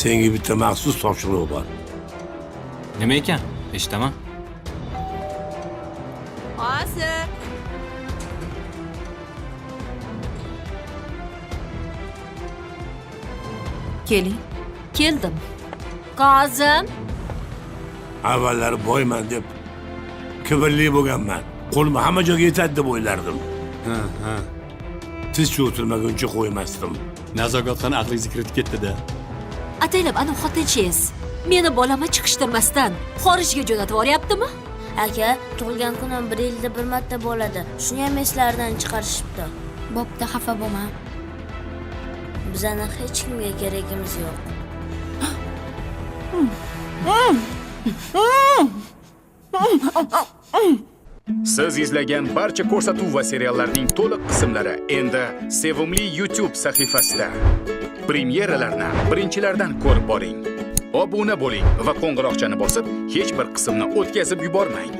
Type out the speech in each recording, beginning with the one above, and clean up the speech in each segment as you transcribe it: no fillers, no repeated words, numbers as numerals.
Senga bitta maxsus topshiriq bor. Nima ekan? Eshitaman. Hozir. Keling. Keldim. Qozim. Avvallari boyman deb kibrli bo'lganman. Qo'lim hamma joyga yetadi deb o'ylardim. Ha. Tizcha o'tirmaguncha qo'ymasdim. Nazogatxona aqlingiz kiritib ketdi-da. Ataylab ana xotinchingiz meni bolama chiqishtirmasdan xorijga jo'natib yuboryaptimi? Aka, tug'ilgan kunim 1 yilda bir marta bo'ladi. Shuni ham eslaridan chiqarishibdi. Bo'pti, xafa bo'lma. Bizani hech kimga kerakimiz yo'q. Siz izlagan barcha ko'rsatuv va seriallarning to'liq qismlari endi sevimli YouTube sahifasida. Premyeralarni birinchilardan ko'rib boring. Obuna bo'ling va qo'ng'iroqchani bosib, hech bir qismni o'tkazib yubormang.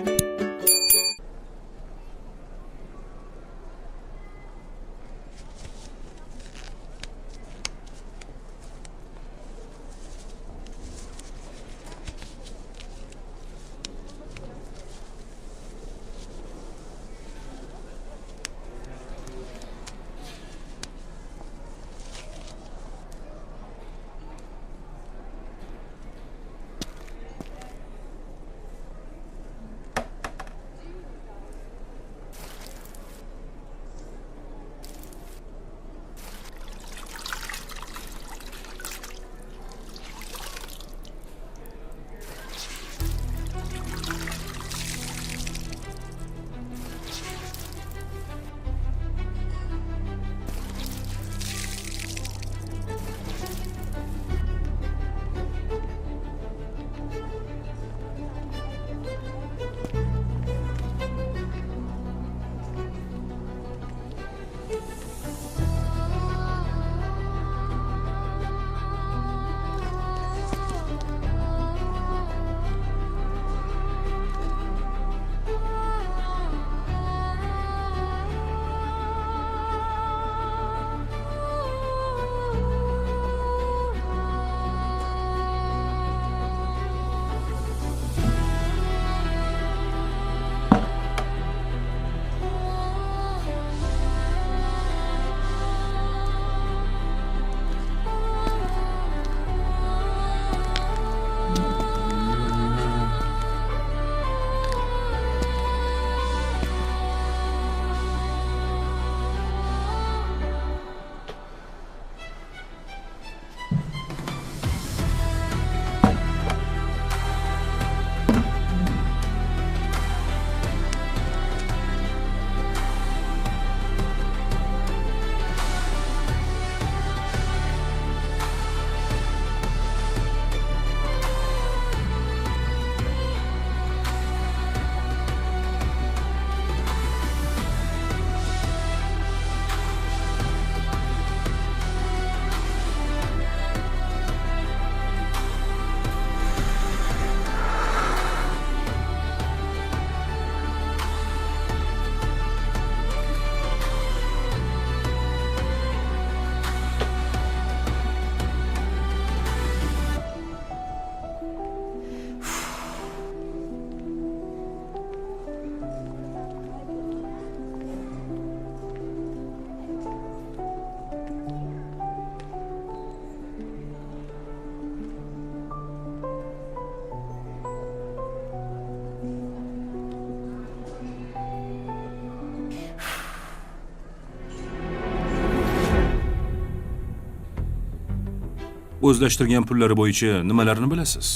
O'zlashtirgan pullari bo'yicha nimalarni bilasiz?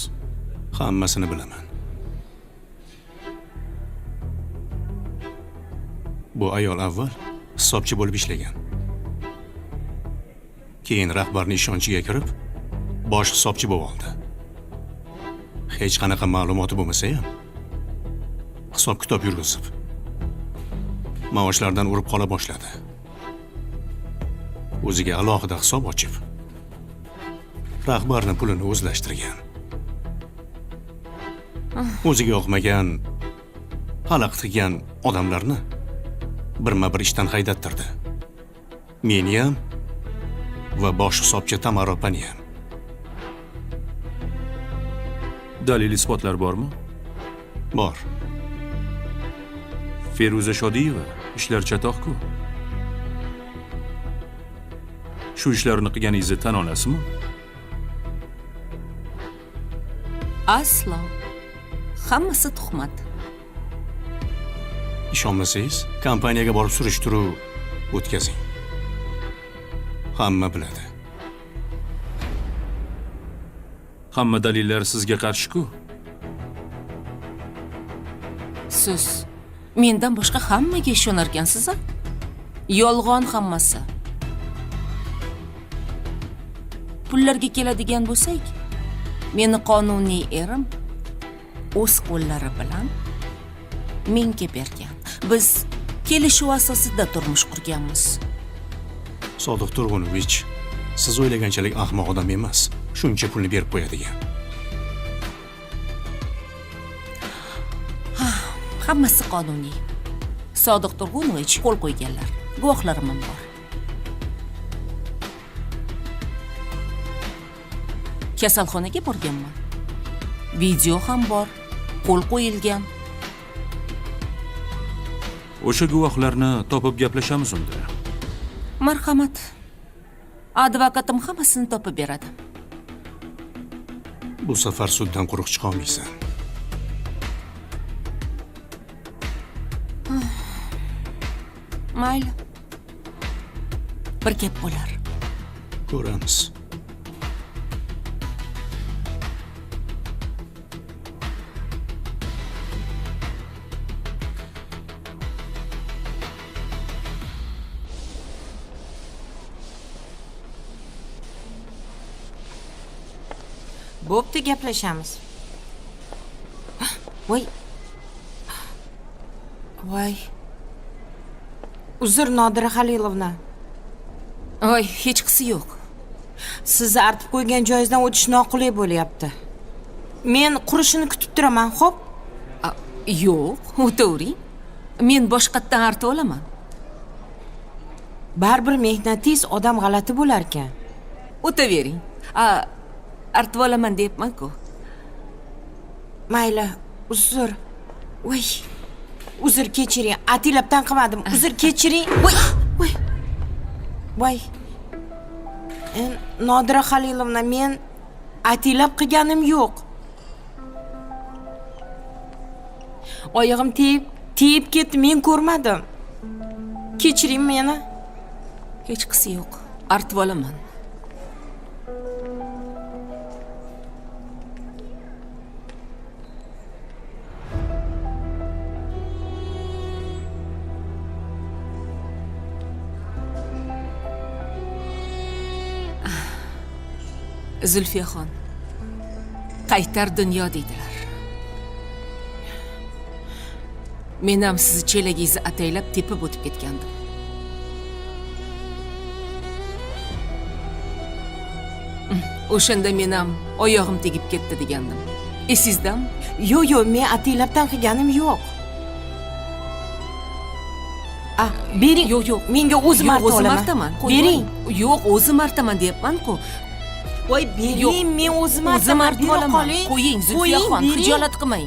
Hammasini bilaman. Bu ayol avval hisobchi bo'lib ishlagan. Keyin rahbarning ishonchiga kirib, bosh hisobchi bo'lib oldi. Hech qanaqa ma'lumoti bo'lmasa ham hisob kitob yurgizib, maoshlardan urib qola boshladi. O'ziga alohida hisob ochib, rahbarning pulini o'zlashtirgan. O'ziga yoqmagan, xalaqit qilgan odamlarni birma-bir ishdan haydattirdi. Meni ham va bosh hisobchi Tamara opani ham. Dalil isbotlar bormi? Bor. Feruza Shodiyeva ishlar chatoq-ku. Shu ishlarni qilganingizni tan olasizmi? Aslo. Hammasi tuhmat. Ishonmasangiz, kompaniyaga borib surishtiruv o'tkazing. Hamma biladi. Hamma dalillar sizga qarshi-ku. Siz mendan boshqa hammaga ishonar ekansiz, a? Yolg'on hammasi. Pullarga keladigan bo'lsak, meni qonuniy erim o'z qo'llari bilan menga bergan. Biz kelishuv asosida turmush qurganmiz. Sodiq Turg'unovich, siz o'ylaganchalik ahmoq odam emas. Shuncha pulni berib qo'yadigan. Hammasi qonuniy. Sodiq Turg'unovich qo'l qo'yganlar. Guvohlarim ham bor. Kasalxonaga borganman. Video ham bor. Qo'l qo'yilgan. O'sha guvohlarni topib gaplashamiz unda. Marhamat. Advokatim hammasini topib beradi. Bu safar suddan quruq chiqa olmaysan. Mayli. Bir gap bo'lar. Ko'ramiz. Bo'pti, gaplashamiz. Voy. Voy. Uzr, Nodira Halilovna. Voy, hech qisi yo'q. Sizni artib qo'ygan joyingizdan o'tish noqulay bo'lyapti. Men qurishini kutib turaman, xo'p? Yo'q, o'tavring. Men boshqatdan artib olaman. Baribir mehnatingiz odam g'alati bo'lar ekan. O'tavering. Artib olaman deyapman-ku. Mayli, uzr. Voy. Uzr, kechiring. Atilabdan qilmadim. Uzr, kechiring. Voy. Voy. Voy. Nodira Halilovna, men atilab qilganim yo'q. Oyog'im tiyib ketdi, men ko'rmadim. Kechiring meni. Hech qisi yo'q. Artib olaman. Zulfiyaxon. Qaytar dunyo deydilar. Men ham sizni chelagingizni ataylab tepib o'tib ketgandim. O'shanda men ham oyog'im tegib ketdi degandim. Esizdami? Yo'q, men atilabdan qilganim yo'q. Bering. Yo'q. Menga o'zim artaman. Bering. Yo'q, o'zim artaman deyapman-ku. Voy, bering, men o'zim artib olaman. Qo'ying, Zulfiyaxon, xijolat qilmang.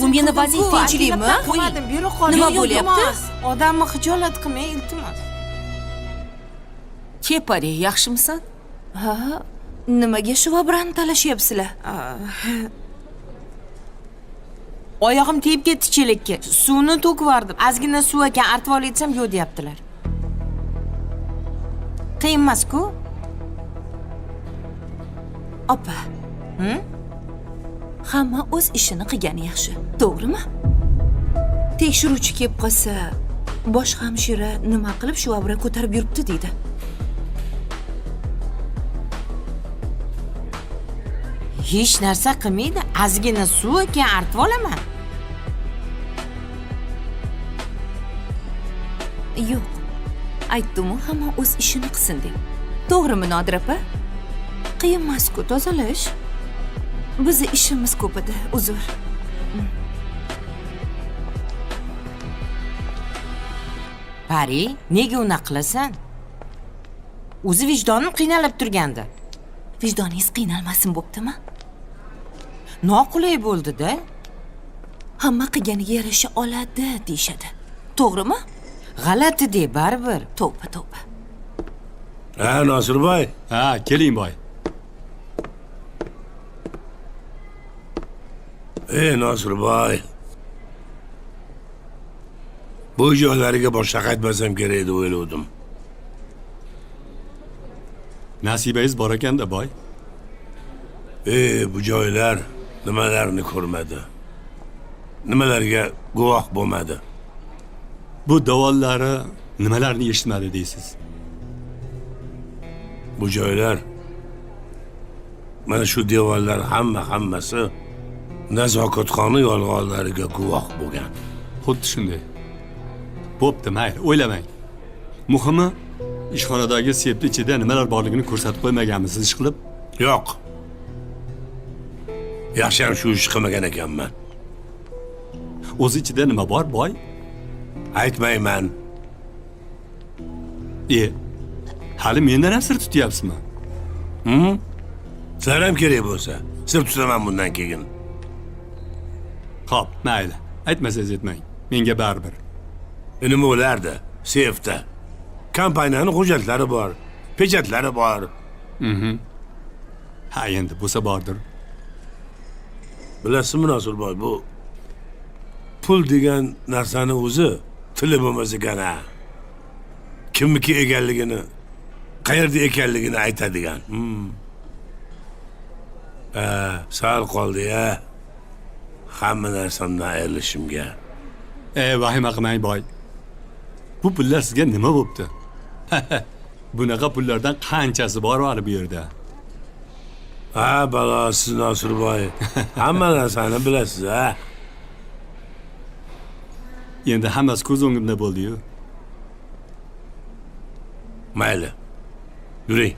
Bu meni vazifammi? Qo'ying. Bera qoling. Nima bo'lyapti? Odamni xijolat qilmang, iltimos. Kepari, yaxshimisan? Ha, nimaga shu bilan talashyapsizlar? Oyog'im tegib ketdi chelakka. Suvni to'kib yubordim. Ozgina suv ekan, artib olay desam, yo'q deyaptilar. Qiyin emas-ku? Opa. Hamma o'z ishini qilgani yaxshi, to'g'rimi? Tekshiruvchi kelib qolsa, bosh hamshira nima qilib shu bilan ko'tarib yuribdi deydi. Hech narsa qilmaydi. Ozgina suv ekan, artib olaman. Yo'q. Aytdim-ku, hamma o'z ishini qilsin deb. To'g'rimi, Nodira opa? Qiyin emas-ku tozalash. Bizni ishimiz ko'p edi, uzr. Pari, nega unaqa qilasan? O'zi vijdonim qiynalib turgandi. Vijdoningiz qiynalmasin bo'ptimi? noqulay bo'ldi-da. Hamma qilganiga yarasha oladi deyshadi. To'g'rimi? G'alati de baribir. Tavba, tavba. Ha, Nosirboy. Ha, keling boy. Ey Nosirboy. Bu joylariga boshqa qaytmasam kerak deb o'yladim. Nasibangiz bor ekanda boy. Bu joylar nimalarni ko'rmadi. Nimalarga guvoh bo'lmadi. Bu davollari nimalarni eshitmadi deysiz? Bu joylar mana shu devorlar hammasi nazokatxona yolg'onlariga guvoh bo'lgan. Xuddi shunday. Bo'pti, mayli, o'ylamang. Muhimi, ishxonadagi sepni ichida nimalar borligini ko'rsatib qo'ymaganmisiz ish qilib? Yo'q. Yaxshiyam shu ish qilmagan ekanman. O'zi ichida nima bor, boy? Aytmayman. Hali mendan ham sir tutyapsizmi? Sizlar ham kerak bo'lsa, sir tutaman bundan keyin. Xo'p, mayli. Aytmasangiz aytmang. Menga baribir. Nima bo'lardi? Sefda. Kompaniyaning hujjatlari bor, pechatlari bor. Ha, endi bo'lsa bordir. Bilasizmi, Nosirboy, bu pul degan narsani o'zi tili bo'lmas ekan. Kimniki ekanligini, qayerda ekanligini aytadigan. Sal qoldi-ya. Hamma narsamdan ayrilishimga. Vahima qilmang boy. Bu pullar sizga nima bo'pti? Bunaqa pullardan qanchasi bor hali bu yerda? Ha, balosiz Nosirboy. Hamma narsani bilasiz, ha? Endi hammasi ko'z o'ngimda bo'ldi-yu. Mayli. Yuring.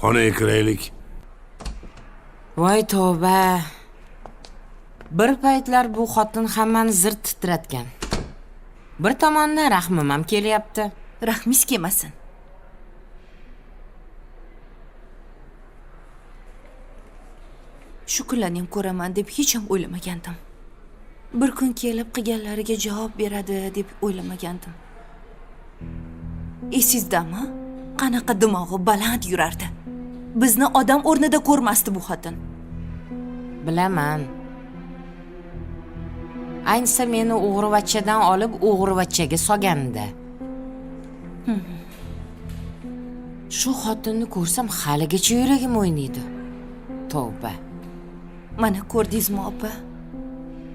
Xonaga kiraylik. Voy tavba. Bir paytlar bu xotin hammani zir titratgan. Bir tomondan rahmim ham kelyapti. Rahmingiz kelmasin. Shu kunlarni ham ko'raman deb hech ham o'ylamagandim. Bir kun kelib qilganlariga javob beradi deb o'ylamagandim. Esizdami? Qanaqa dimog'i baland yurardi. Bizni odam o'rnida ko'rmasdi bu xotin. Bilaman. Ayniqsa meni o'g'rivachchadan olib o'g'rivachchaga solganda. Shu xotinni ko'rsam haligacha yuragim o'ynaydi. Tavba. Mana ko'rdingizmi, opa?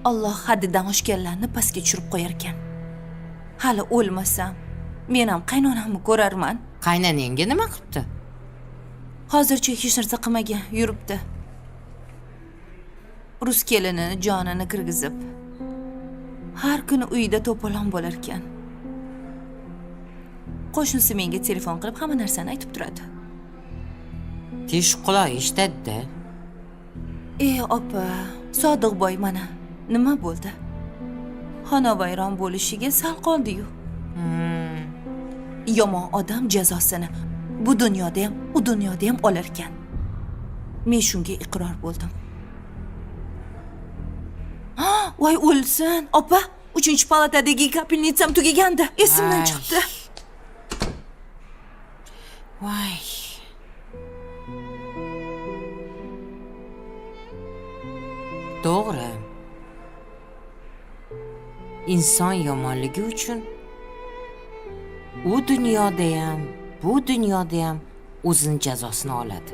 Alloh haddidan oshganlarni pastga tushirib qo'yar ekan. Hali o'lmasam, men ham qaynonamni ko'rarman. Qaynonangga nima qilibdi? Hozircha hech narsa qilmagan, yuribdi. Rus kelinini jonini kirgizib, har kuni uyida to'polon bo'lar ekan. Qo'shnisi menga telefon qilib hamma narsani aytib turadi. Tish quloq eshitadi-da. Opa, Sodiqboy mana nima bo'ldi? Xonavayron bo'lishiga sal qoldi-yu. Yomon odam jazosini bu dunyoda ham, u dunyoda ham olar ekan. Men shunga iqror bo'ldim. Voy o'lsin, opa, 3-palatadagi kapelnitsam tugagandi. Esimdan chiqdi. Voy. To'g'ri. Inson yomonligi uchun u dunyoda ham, bu dunyoda ham o'zini jazosini oladi.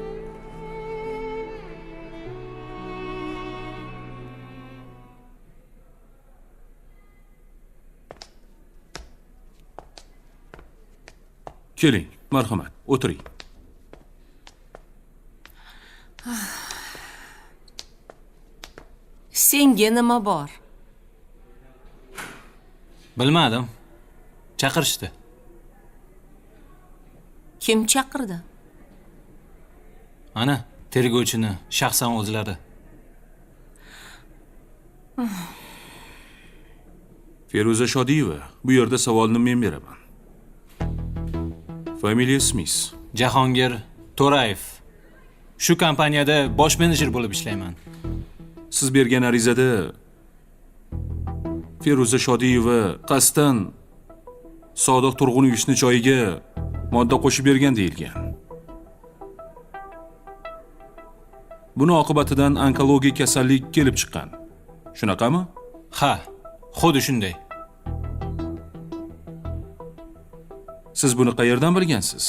Keling, marhamat, o'tiring. Senga nima bor? Bilmadim. Chaqirishdi. Kim chaqirdi? Ana, tergovchini shaxsan o'zlari. Feruza Shodiyeva, bu yerda savolni men beraman. Familiya Smith. Jahongir To'rayev. Shu kompaniyada bosh menejer bo'lib ishlayman. Siz bergan arizada Feruza Shodiyeva qasddan Sodiq Turg'unovichning choyiga modda qo'shib bergan deyilgan. Buni oqibatidan onkologik kasallik kelib chiqqan. Shunaqami? Ha, xuddi shunday. Siz buni qayerdan bilgansiz?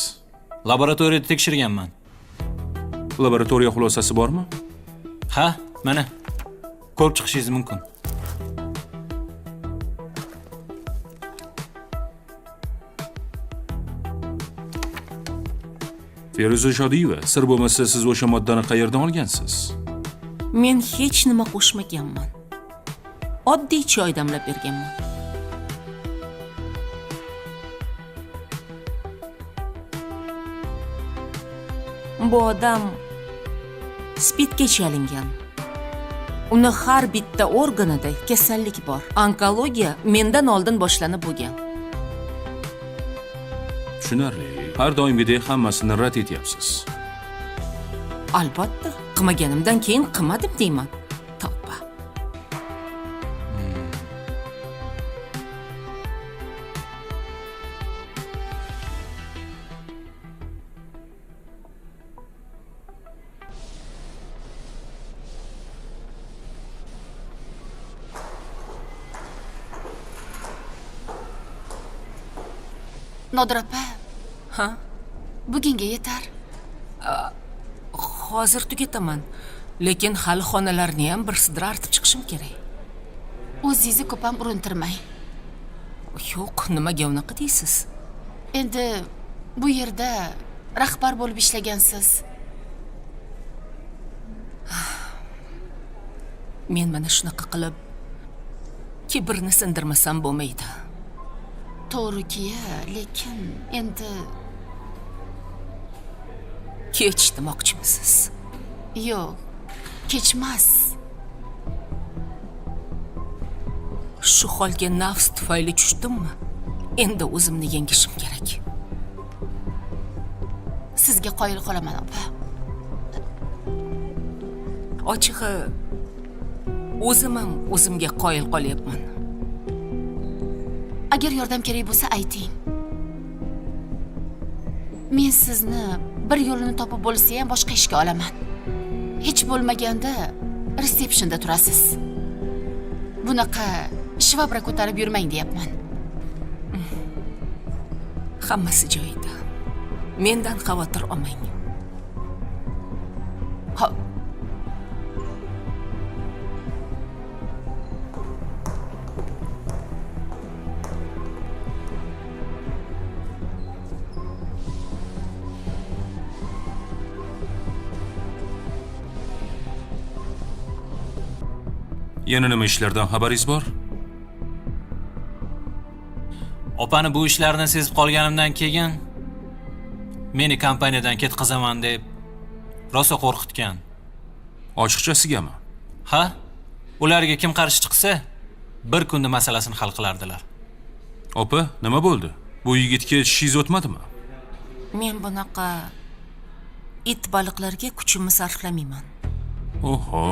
Laboratoriyada tekshirganman. Laboratoriya xulosasi bormi? Ha, mana. Ko'rib chiqishingiz mumkin. Feruza Shodiyeva, sir bo'lmasa siz o'sha moddani qayerdan olgansiz? Men hech nima qo'shmaganman. Oddiy choy damlab berganman. Bu odam spidga chalingan. Uni har bitta organida kasallik bor. Onkologiya mendan oldin boshlanib bo'lgan. Tushunarli. Har doimgidek hammasini rad etyapsiz. Albatta, qilmaganimdan keyin qilmadim deyman. Toppa. Nodir opa, Ha? bugunga yetar. Hozir tugataman. Lekin hali xonalarni ham bir sidra artib chiqishim kerak. O'zingizni ko'p ham urintirmang. Yo'q, nimaga unaqa deysiz? Endi bu yerda rahbar bo'lib ishlagansiz. Men mana shunaqa qilib kibrni sindirmasam bo'lmaydi. To'g'ri-ki, lekin endi Kech demoqchimisiz? yo'q, kechmas. Shu holga nafs tufayli tushdimmi? Endi o'zimni yengishim kerak. Sizga qoyil qolaman, opa. Ochig'i o'zim ham o'zimga qoyil qolyapman. Agar yordam kerak bo'lsa ayting. Men sizni bir yo'lini topib bo'lsa ham boshqa ishga olaman. Hech bo'lmaganda resepsiyonda turasiz. Bunaqa shvabra ko'tarib yurmang deyapman. Hammasi joyida. Mendan xavotir olmang. Hop. Yana nima ishlardan xabaringiz bor? Opani bu ishlarni sezib qolganimdan keyin meni kompaniyadan ketqizaman deb rosa qo'rqitgan. Ochiqchasigami? Ha? Ularga kim qarshi chiqsa, bir kunda masalasini hal qilardilar. Opa, nima bo'ldi? Bu yigitga tishingiz o'tmadimi? Men bunaqa it baliqlarga kuchimni sarflamayman. Oho.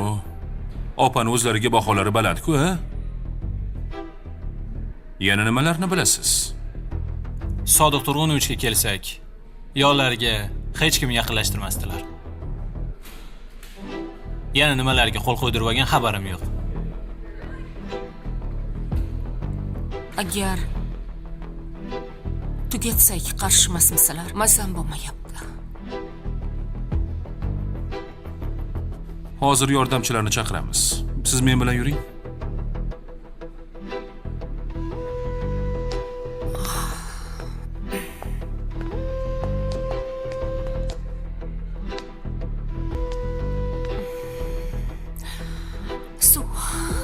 Opani o'zlariga baholari baland-ku, ha? Yana nimalarni bilasiz? Sodiq Turg'unovichga kelsak, yo'llarga hech kim yaqinlashtirmasdilar. Yana nimalarga qo'l qo'ydirib olgan xabarim yo'q. Agar tugatsak qarshimasmisalar, mazam bo'lmayapti. Hozir yordamchilarni chaqiramiz. Siz men bilan yuring.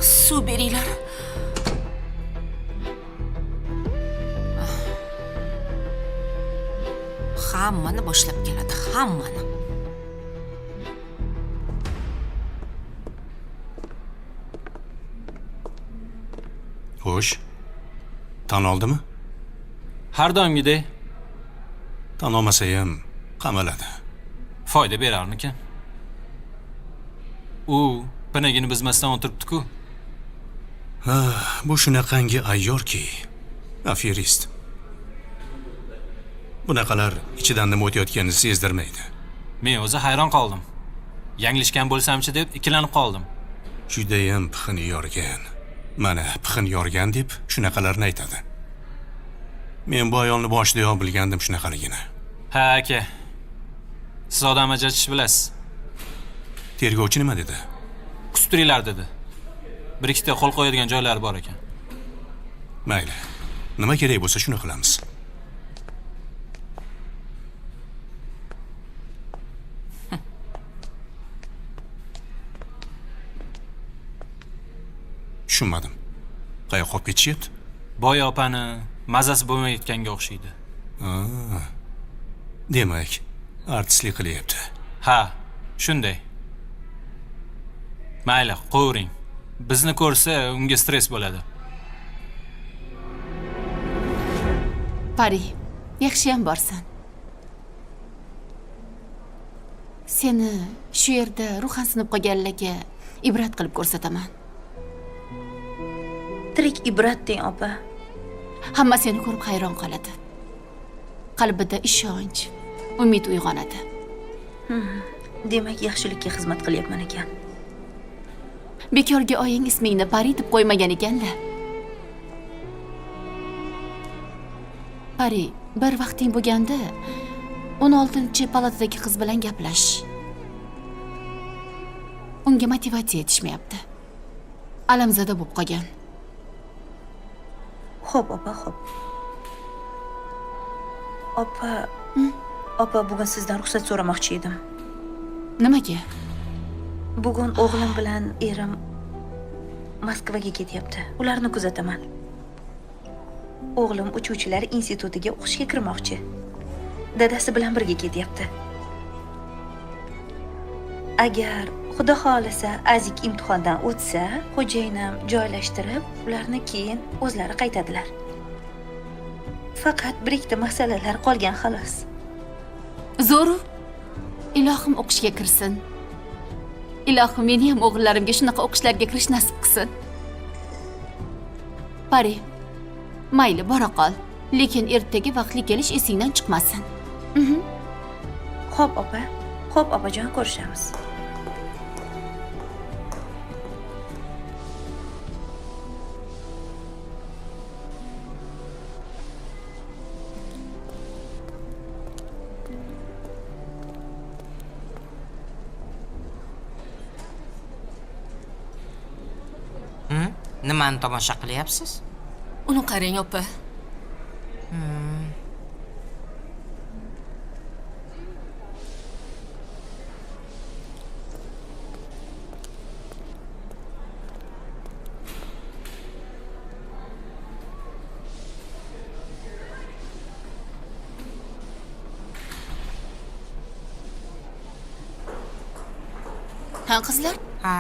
Suv beringlar. Hammani boshlab keladi, hammani. Xo'sh. Tan oldimi? Har doimgidek Tan olmasa ham qamaladi. foyda berarmikan? U Pinagini bizmasdan o'tiribdi-ku. Bu shunaqangi ayyorki, aferist. Bunaqalar ichidan nima o'tayotganini sezdirmaydi. Men o'zi hayron qoldim. Yanglishgan bo'lsamchi deb ikkilanib qoldim. Judayam pixini yorgan. Mana pixin yorgan deb shunaqalarni aytadi. Men bu ayolni boshidayoq bilgandim shunaqaligini. Ha, aka. Siz odam ajratish bilasiz. Tergovchi nima dedi? Kusturinglar dedi. Bir ikkita qo'l qo'yadigan joylari bor ekan. Mayli. Nima kerak bo'lsa shuni qilamiz. Tushunmadim. Qayoqqa olib ketishyapti? Boy opani mazasi bo'lmayotganga o'xshaydi. Demak, artistlik qilyapti. Ha, shunday. Mayli, qo'ying. Bizni ko'rsa, unga stress bo'ladi. Pari, yaxshiyam borsan. Seni shu yerda ruhan sinib qolganlarga ibrat qilib ko'rsataman. Tirik ibrat deng, opa. Hamma seni ko'rib hayron qoladi. Qalbida ishonch, umid uyg'onadi. Demak, yaxshilikka xizmat qilyapman ekan. Bekorga oying ismingni Pari deb qo'ymagan ekan-da. Pari, bir vaqting bo'lganda 16-palatadagi qiz bilan gaplash. Unga motivatsiya etishmayapti. Alamzada bo'lib qolgan. Xo'p, opa, xo'p. Opa, bugun sizdan ruxsat so'ramoqchi edim. Nimaga? Bugun o'g'lim bilan erim Moskvaga ketyapti. Ularni kuzataman. O'g'lim uchuvchilar institutiga o'qishga kirmoqchi. Dadasi bilan birga ketyapti. Agar Xudo xolasa azik imtihondan o'tsa, xo'jayinim joylashtirib, ularni keyin o'zlari qaytadilar. Faqat bir ikkita masalalar qolgan xolos. Zo'ru. Ilohim o'qishga kirsin. Ilohim meni ham o'g'illarimga shunaqa o'qishlarga kirish nasib qilsin. Pari, mayli bora qol, lekin ertaga vaqtli kelish esingdan chiqmasin. Xo'p, opa. Xo'p, opajon, ko'rishamiz. Nimani tomosha qilyapsiz? Uni qarang, opa. Ha, qizlar? Ha,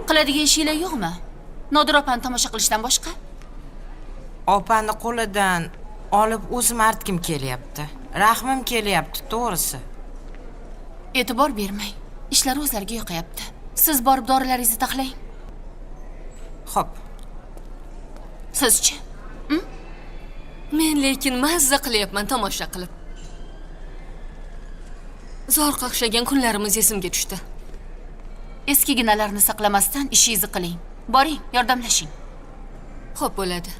Qiladigan ishinglar yo'qmi? Nodir opani tomosha qilishdan boshqa? opani qo'lidan olib o'zim artgim kelyapti. Rahmim kelyapti, to'g'risi. E'tibor bermang. Ishlar o'zlariga yoqayapti. Siz borib dorilaringizni taxlang. Xo'p. Sizchi? Men lekin mazza qilyapman tomosha qilib. Zor qaqshagan kunlarimiz esimga tushdi. Eskiginalarni saqlamasdan ishingizni qiling. Boring, yordamlashing. Xo'p bo'ladi.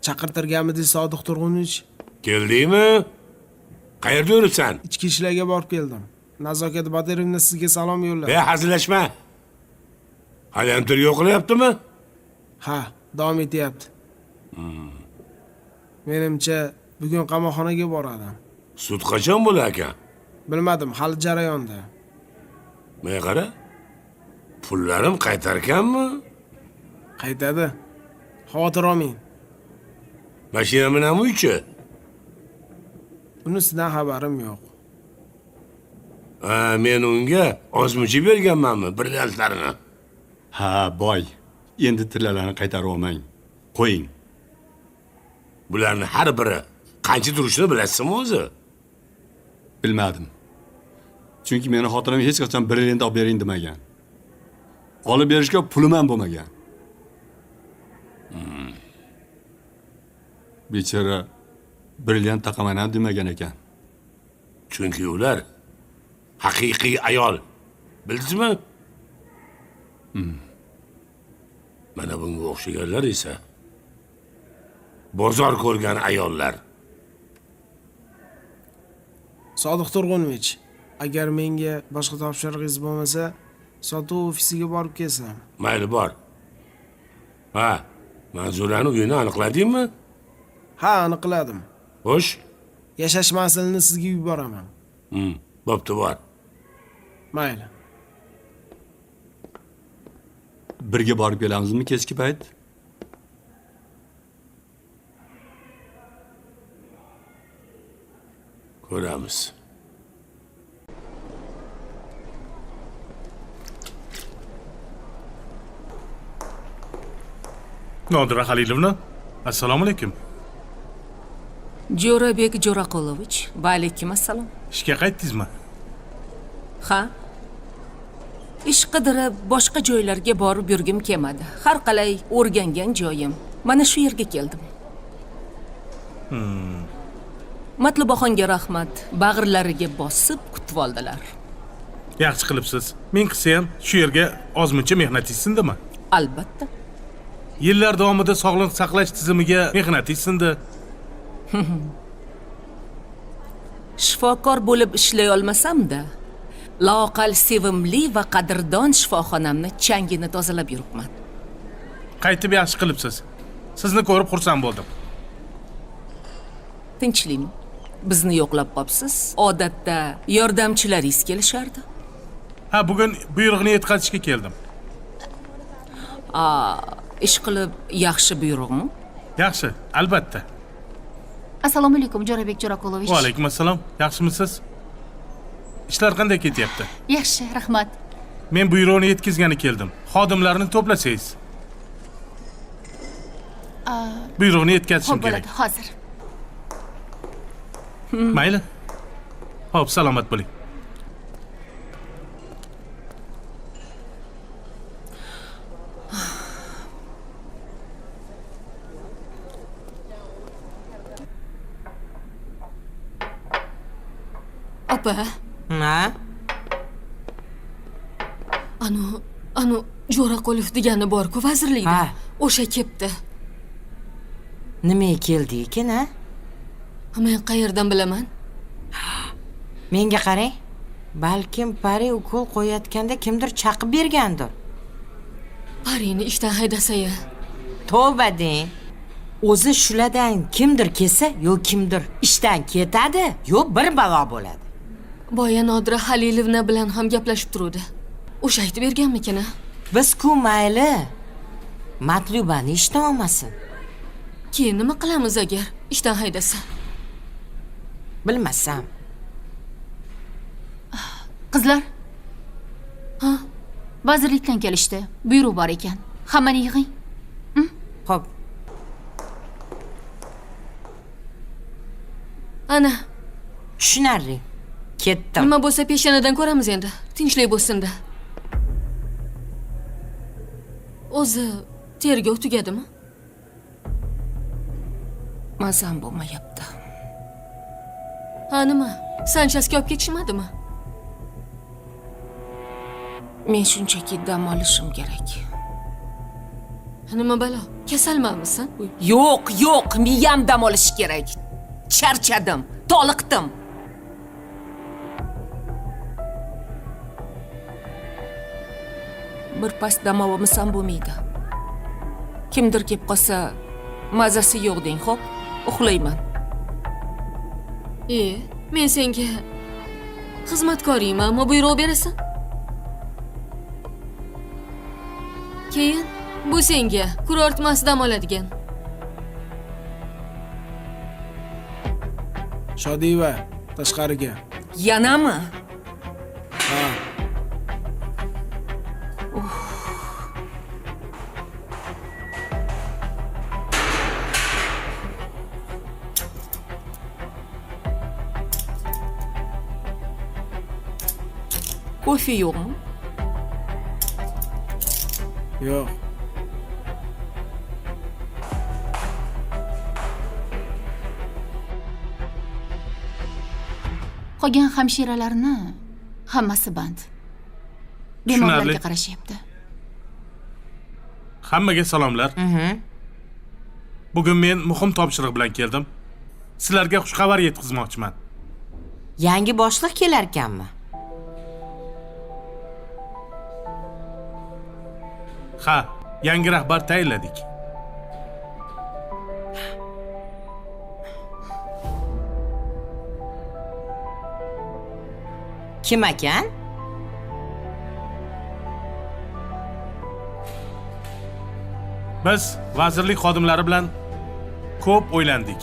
Chaqirtirganmidingiz Sodiq Turg'unovich? Keldingmi? Qayerda yuribsan? Ichki ishlarga borib keldim. Nazokat Bodirovna sizga salom yo'lladi. Hazillashma. Hali ham tergov qilyaptimi? Ha, davom etyapti. Menimcha, bugun qamoqxonaga boradi. Sud qachon bo'lar ekan? Bilmadim, hali jarayonda. Men qara. Pullarim qaytarganmi? Qaytadi. Xavotir olmang. Mashina bilanmi uychi? Bunisidan xabarim yo'q. Men unga ozmuncha berganmanmi brilliantlarni? Ha, boy. Endi tillalarni qaytarib olmang. Qo'ying. Bularni har biri qancha turishini bilasizmi o'zi? Bilmadim. Chunki meni xotinim hech qachon brilliant olib bering demagan. Olib berishga pulim ham bo'lmagan. Bechora brilliant taqaman ham demagan ekan. Chunki ular haqiqiy ayol. Bildingizmi? Mana bunga o'xshaganlar esa bozor ko'rgan ayollar. Sodiq Turg'unovich, agar menga boshqa topshirig'ingiz bo'lmasa, sotuv ofisiga borib kelsam. Mayli bor. Ha, Manzurani uyini aniqladingmi? Ha, aniqladim. Xo'sh, Yashash manzilini sizga yuboraman. bo'pti bor. Mayli. Birga borib kelamizmi kechki payt? Ko'ramiz. Nodira Halilovna, assalomu alaykum. Jo'rabek Jo'raqulovich, va alaykum assalom. Ishga qaytdingizmi? Ha? Ish qidirib boshqa joylarga borib yurgim kelmadi. Har qalay o'rgangan joyim. Mana shu yerga keldim. Matlubaxonga rahmat. Bag'rlariga bosib kutib oldilar. Yaxshi qilibsiz. Men qilsa ham shu yerga ozmuncha mehnatingiz sindimi? Albatta. Yillar davomida sog'liqni saqlash tizimiga mehnatingiz sindi. Shifokor bo'lib ishlay olmasam-da, loqal sevimli va qadrdon shifoxonamni changini tozalab yuribman. Qaytib yaxshi qilibsiz. Sizni ko'rib xursand bo'ldim. Tinchlikmi? Bizni yo'qlab qopsiz. Odatda yordamchilaringiz kelishardi. Ha, bugun buyruqni yetkazishga keldim. Ish qilib yaxshi buyruqmi? Yaxshi, albatta. Assalomu alaykum, Jo'rabek Jo'raqulovich. Va alaykum assalom. Yaxshimisiz? Ishlar qanday ketyapti? Yaxshi, rahmat. Men buyruqni yetkazgani keldim. Xodimlarni to'plasangiz. Buyruqni yetkazishim Xo'p, kerak. bo'ladi, hozir. Mayli. Xo'p, salomat bo'ling. Opa, Ha? anu Jo'raqulov degani bor-ku vazirlikda. Ha. O'sha kepti. Nimaga keldi ekan, ha? Men qayerdan bilaman? Menga qarang. Balkim Pari ukol qo'yayotganda kimdir chaqib bergandir. Parini ishdan haydasa-ya. Tavba deng. O'zi shulardan kimdir kelsa, yo kimdir ishdan ketadi, yo bir balo bo'ladi. Boya Nodira Halilovna bilan ham gaplashib turuvdi. O'sha aytib berganmikin-a? Biz-ku mayli. Matlubani ishdan olmasin. Keyin nima qilamiz agar ishdan haydasa? Bilmasam. Qizlar. Ha, vazirlikdan kelishdi. Buyruq bor ekan. Hammani yig'ing. Xo'p. Ana, Tushunarli. Ketdim. nima bo'lsa peshanadan ko'ramiz endi. Tinchlik bo'lsin-da. O'zi tergov tugadimi? Mazam bo'lmayapti. Ha, nima? Sanchasga olib ketishmadimi? Men shunchaki dam olishim kerak. Nima balo? Kasalmanmisan? Yo'q, miyam dam olishi kerak. Charchadim, toliqdim. Bir pas dam olmasam bo'lmaydi. Kimdir kelib qolsa, mazasi yo'q deng, xo'p? Uxlayman. Men senga xizmatkoringman, ammo buyruq berasan. Keyin bu senga kurortmas dam oladigan. Shodiva, tashqariga. Yanami? Kofe yo'qmi? Yo'q. Qolgan hamshiralarni hammasi band. Bemorlarga qarashyapti. Hammaga salomlar. Bugun men muhim topshiriq bilan keldim. Sizlarga xushxabar yetkazmoqchiman. Yangi boshliq kelar ekanmi? Ha, yangi rahbar tayinladik. Kim ekan? Biz vazirlik xodimlari bilan ko'p o'ylandik.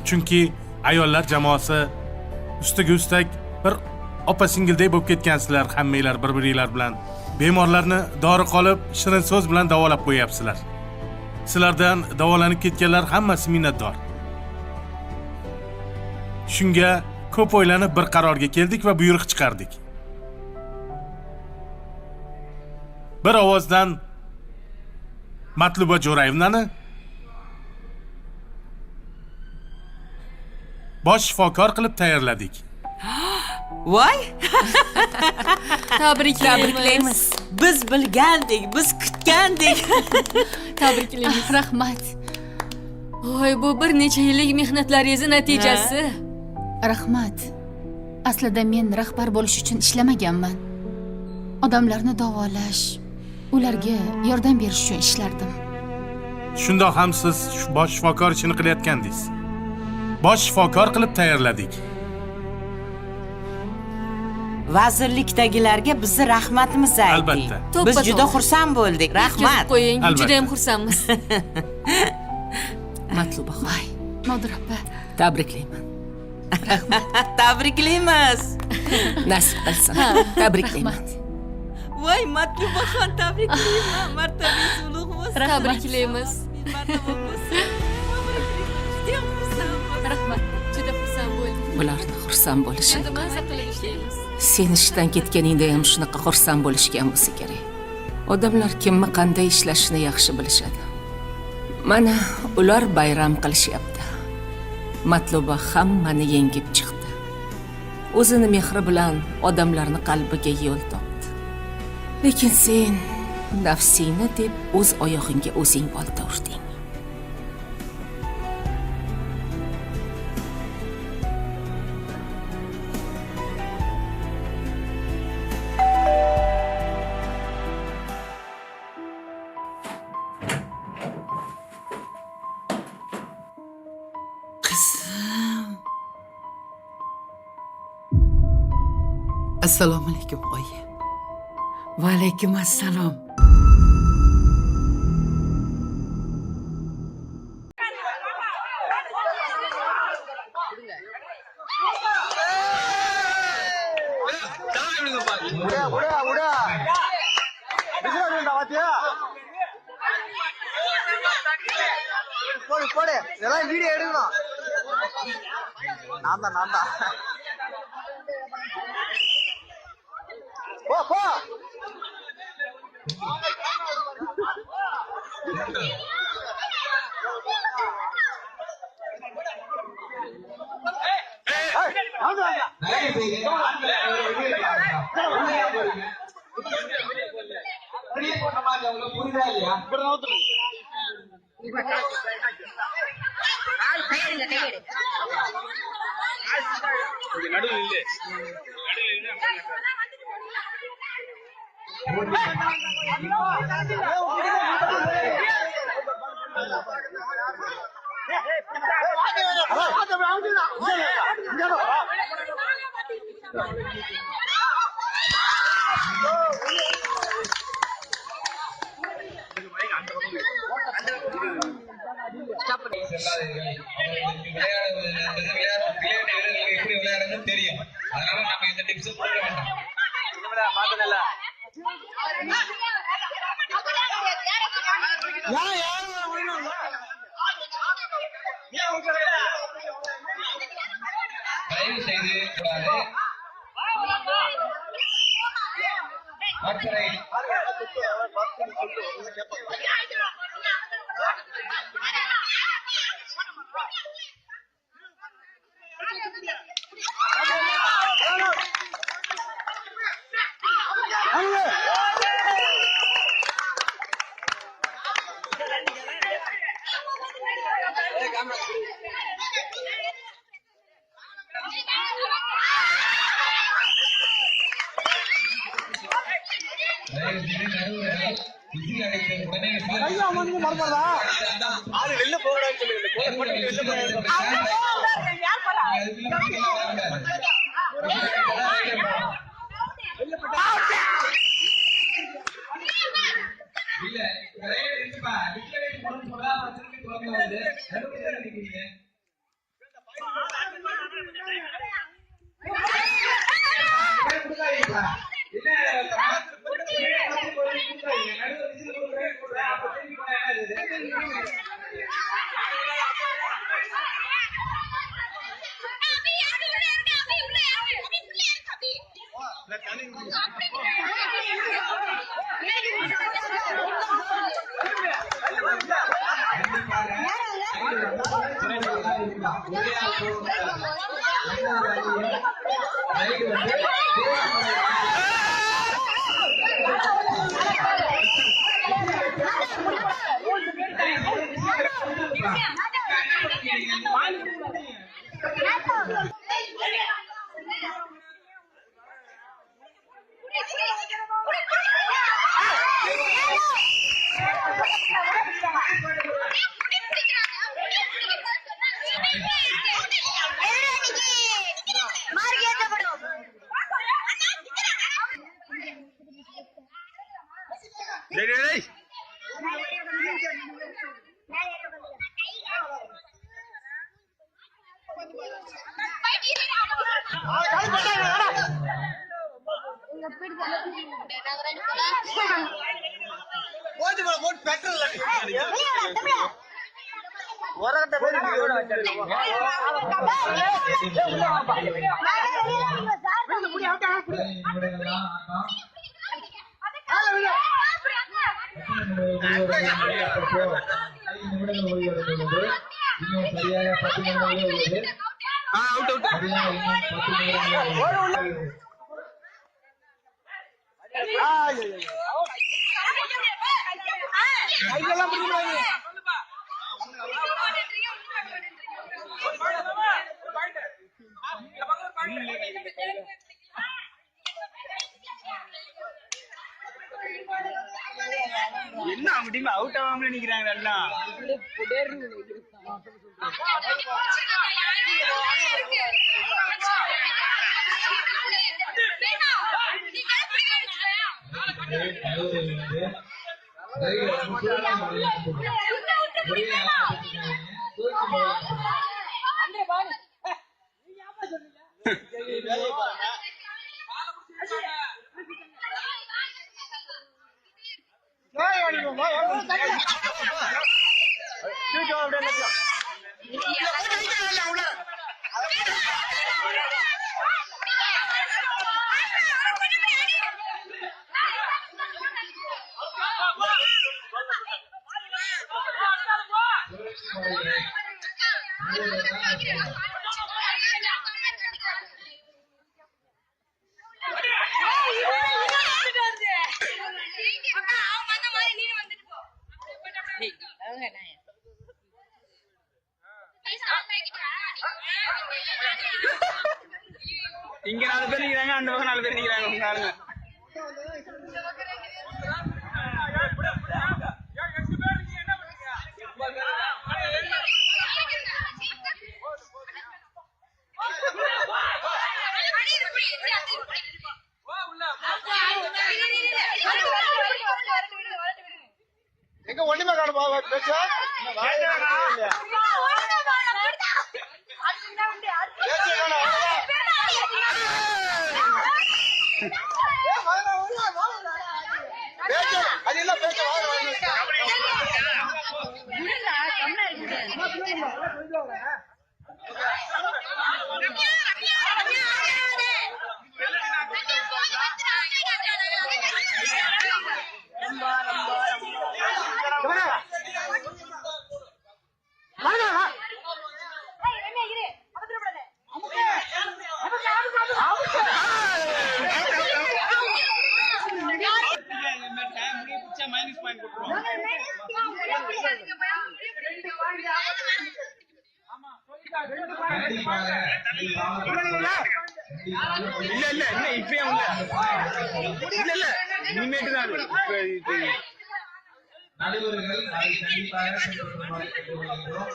Chunki ayollar jamoasi ustiga ustak bir opa-singilday bo'lib ketgansizlar hammanglar bir-biringlar bilan. Bemorlarni dori qolib, shirin so'z bilan davolab qo'yapsizlar. Sizlardan davolanib ketganlar hammasi minnatdor. Shunga ko'p o'ylanib bir qarorga keldik va buyruq chiqardik. Bir ovozdan Matluba Jo'rayevnani bosh shifokor qilib tayyorladik. Voy! Tabriklaymiz. Biz bilgandik, biz kutgandik. Tabriklaymiz. Rahmat. Voy, bu bir necha yillik mehnatlaringiz natijasi. Rahmat. Aslida men rahbar bo'lish uchun ishlamaganman. Odamlarni davolash, ularga yordam berish uchun ishlardim. Shundoq ham siz bosh shifokor ishini qilayotgandingiz. Bosh shifokor qilib tayyorladik. Vazirlikdagilarga bizni rahmatimizni ayting. Albatta. Biz juda xursand bo'ldik. Rahmat. Qo'ying, Albatta. juda ham xursandmiz. Matluba xoy. Nodir opa, tabriklayman. Tabriklaymiz. Nasib qilsin. Tabriklayman. Voy, Matlubaxon, tabriklayman. Martabangiz ulug' bo'lsin. Tabriklaymiz. Rahmat. Juda xursand bo'ldim. Bularni xursand bo'lishi. ishlaymiz. Sen ishdan ketganingda ham shunaqa xursand bo'lishgan bo'lsa kerak. Odamlar kimni qanday ishlashini yaxshi bilishadi. Mana ular bayram qilishyapti. Matluba hammani yengib chiqdi. O'zini mehri bilan odamlarni qalbiga yo'l topdi. Lekin sen nafsingni deb o'z oyog'ingga o'zing bolta urding. Assalomu alaykum oyi. Va alaykum assalom. Video எடுக்கணும். நான் தான் போ போ. புரியுதா இல்லையா? நடுவில் இல்லை. எப்படி விளையாடணும்னு தெரியும். அதனால நம்ம இந்த டிப்ஸ் போட வேண்டாம். பாத்தல தயவு செய்து கூடாது. என்ன அவங்க டீம் அவுட் ஆகாம நிக்கிறாங்க எல்லாம். இங்க 4 பேர் நிக்கிறாங்க, அந்த பக்கம் 4 பேர் நிக்கிறாங்க. உங்க ஆளுங்க எங்க ஒண்ணுமே காணுமா பேச இல்ல இல்ல என்ன இப்பயே இல்ல இல்ல இனிமேட்டு தான் நடுவர்கள் அதை கண்டிப்பாக கேட்டுக்கொள்கிறோம்.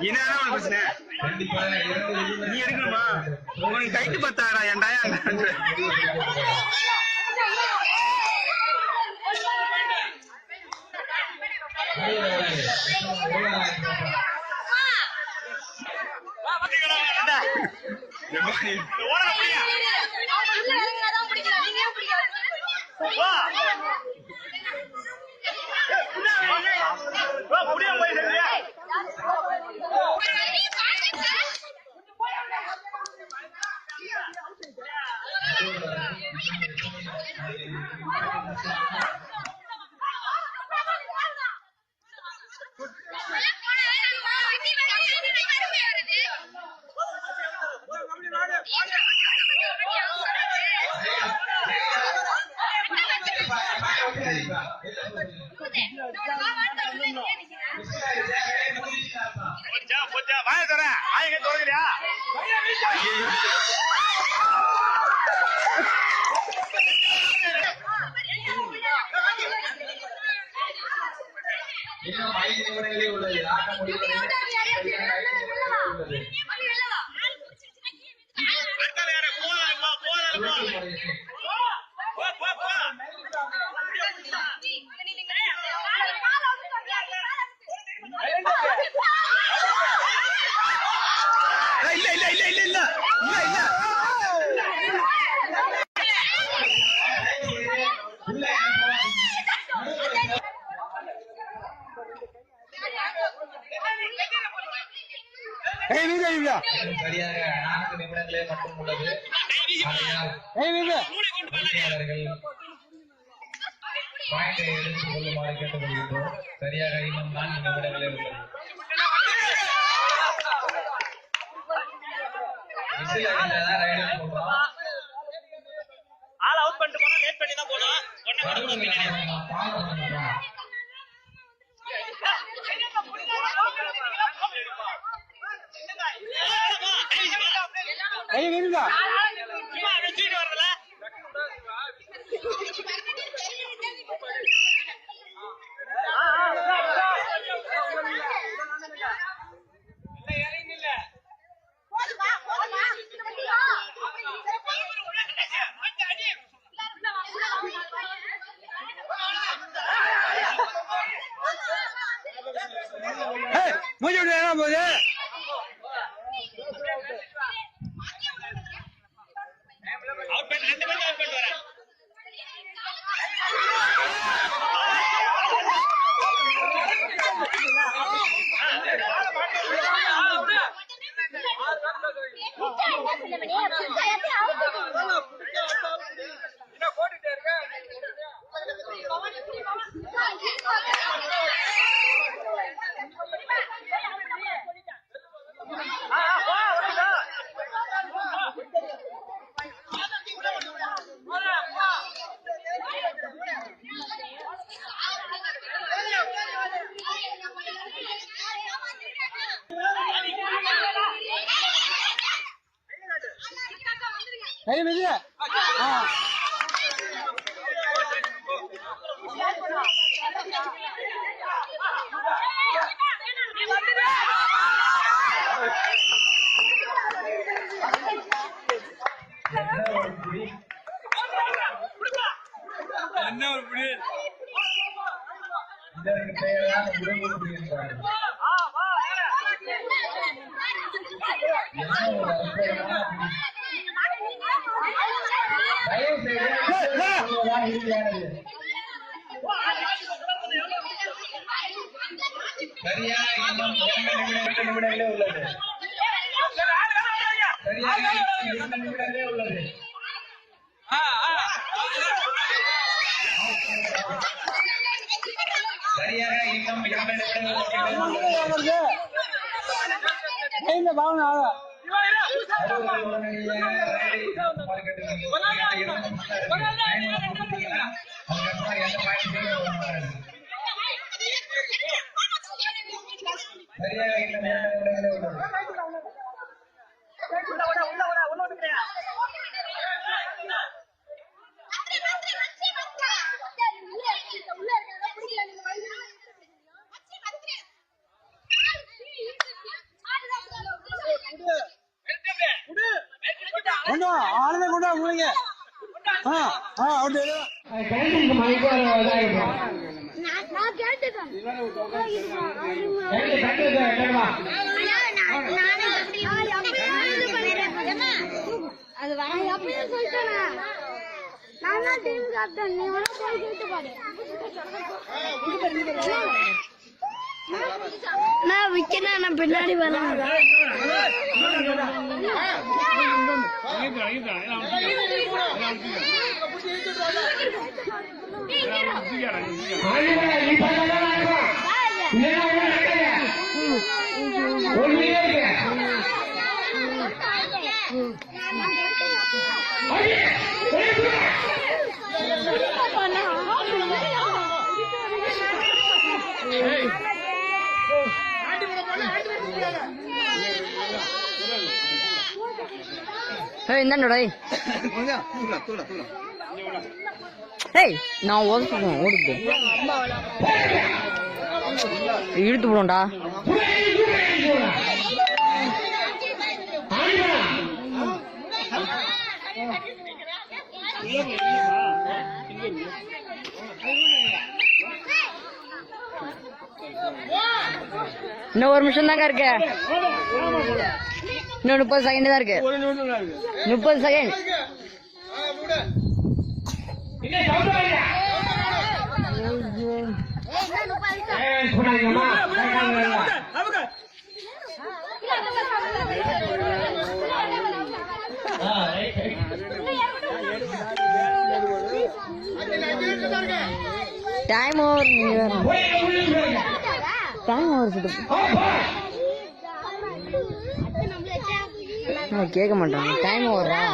என்ன பிரச்சனை நீ எடுக்கணுமா உனக்கு டைட்டு பார்த்தாடா ஏன்டா வாய தர ஆயங்க தோறலையா இன்னும் 5 நிமிடங்களே உள்ளது ஆட்ட முடிவு இல்ல இல்ல இல்ல இல்ல இல்ல இல்ல சரியாக 4 நிமிடங்களே மட்டும் உள்ளது. பாயிண்டை எடுத்துக் கொள்ளுமாறு கேட்டுக்கொள்கின்றோம். சரியாக இன்னும் 4 நிமிடங்களே உள்ளது. ஆல் அவுட் பண்ணிட்டு போனா லேட் பண்ணி தான் போணும். இதற்கு பெயர்தான் உடம்புக்கு என்பார்கள். என்ன ஒரு அற்புதமான தயவு செய்து இறுதியானது. சரியாக இன்னும் 2 நிமிடங்களே உள்ளது. சரியாக 2 நிமிடங்களே உள்ளது. சரியாக நான் விக்கனா நான் பின்னாடி வரேன் என்னடா ஏய் நான் ஓடுறேன் ஓடுது இழுத்து போடும்டா இன்னும் 1 நிமிஷம் தாங்க இருக்கு இன்னும் 30 செகண்ட் தான் இருக்கு 30 second time over time over கேட்க மாட்டாங்க டைம் ஓவரா